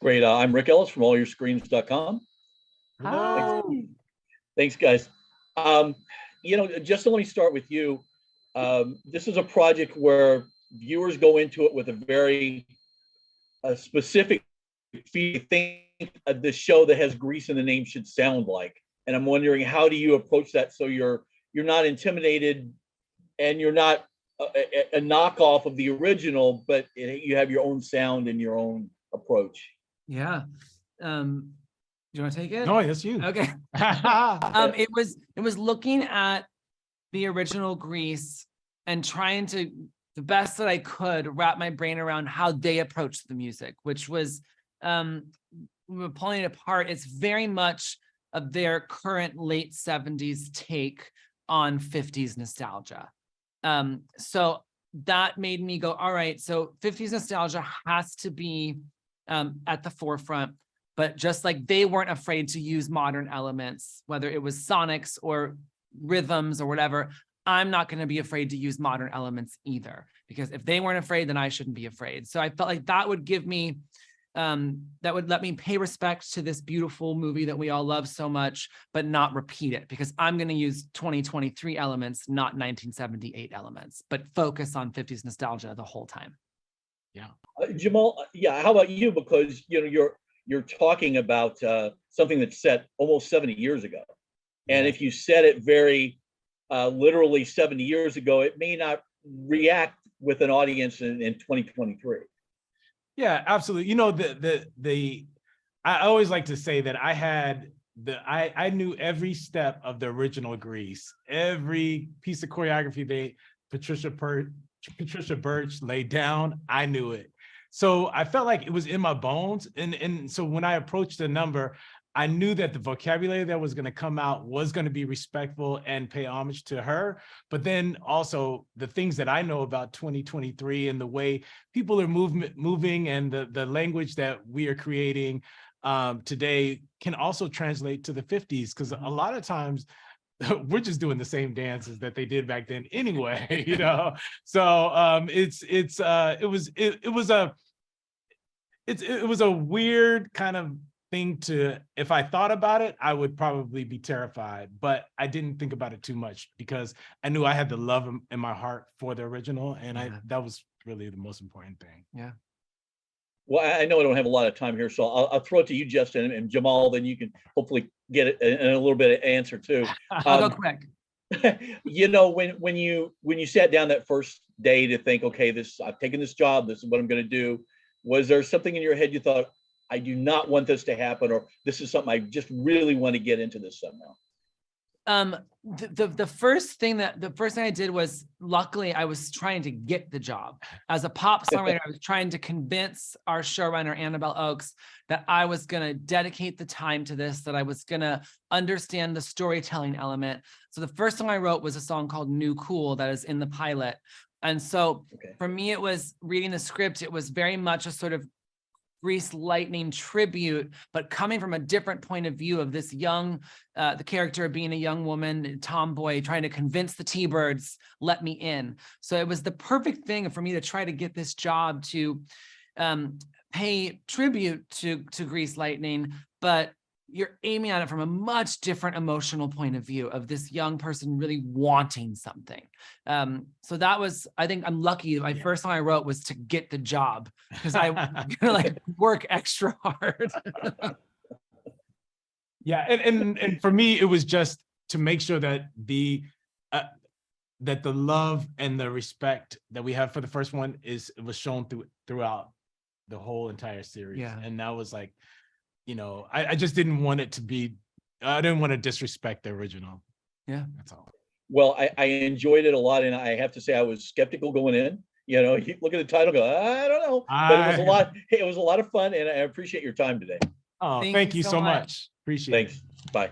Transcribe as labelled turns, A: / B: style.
A: Great. I'm Rick Ellis from allyourscreens.com.
B: Hi.
A: Thanks, guys. Just let me start with you. This is a project where viewers go into it with a very specific feel. Think the show that has grease in the name should sound like. And I'm wondering, how do you approach that so you're not intimidated and you're not a knockoff of the original, but you have your own sound and your own approach?
B: Yeah. Do you want to take it?
C: No, it's you.
B: Okay. It was looking at the original Grease and trying to, the best that I could, wrap my brain around how they approached the music, which was, we were pulling it apart. It's very much of their current late 70s take on 50s nostalgia. So that made me go, all right, so 50s nostalgia has to be at the forefront, but just like they weren't afraid to use modern elements, whether it was sonics or rhythms or whatever, I'm not going to be afraid to use modern elements either, because if they weren't afraid, then I shouldn't be afraid. So I felt like that would give me, that would let me pay respect to this beautiful movie that we all love so much, but not repeat it, because I'm going to use 2023 elements, not 1978 elements, but focus on 50s nostalgia the whole time.
C: Yeah.
A: Jamal, how about you? Because you're talking about something that's set almost 70 years ago, and if you set it very literally 70 years ago, it may not react with an audience in 2023.
C: Yeah, absolutely. I always like to say that I knew every step of the original Grease, every piece of choreography Patricia Birch laid down, I knew it. So I felt like it was in my bones. And so when I approached the number, I knew that the vocabulary that was going to come out was going to be respectful and pay homage to her. But then also the things that I know about 2023 and the way people are moving and the language that we are creating today can also translate to the 50s, because a lot of times we're just doing the same dances that they did back then anyway, So it was a weird kind of thing to, if I thought about it, I would probably be terrified, but I didn't think about it too much because I knew I had the love in my heart for the original, and that was really the most important thing.
B: Yeah.
A: Well, I know I don't have a lot of time here, so I'll throw it to you, Justin, and Jamal, then you can hopefully get it in a little bit of answer too.
B: I'll go quick.
A: When you sat down that first day to think, okay, I've taken this job, this is what I'm going to do, was there something in your head you thought, I do not want this to happen, or this is something I just really want to get into this somehow?
B: The first thing I did was, luckily I was trying to get the job as a pop songwriter. I was trying to convince our showrunner Annabelle Oakes that I was going to dedicate the time to this, that I was going to understand the storytelling element. So the first song I wrote was a song called New Cool that is in the pilot. And so for me, it was reading the script. It was very much a sort of Grease Lightning tribute, but coming from a different point of view of this young, the character being a young woman, tomboy, trying to convince the T-Birds, let me in. So it was the perfect thing for me to try to get this job to pay tribute to Grease Lightning, but you're aiming at it from a much different emotional point of view of this young person really wanting something. So that was, I think I'm lucky. My first song I wrote was to get the job, because I gonna work extra hard.
C: Yeah, and for me, it was just to make sure that the love and the respect that we have for the first one it was shown throughout the whole entire series. Yeah. And that was like, I just didn't want it to be, I didn't want to disrespect the original.
B: Yeah.
C: That's all.
A: Well, I enjoyed it a lot, and I have to say I was skeptical going in. You look at the title, go, I don't know, but it was a lot. It was a lot of fun, and I appreciate your time today.
C: Oh, thank you so much. Appreciate it.
A: Thanks. Bye.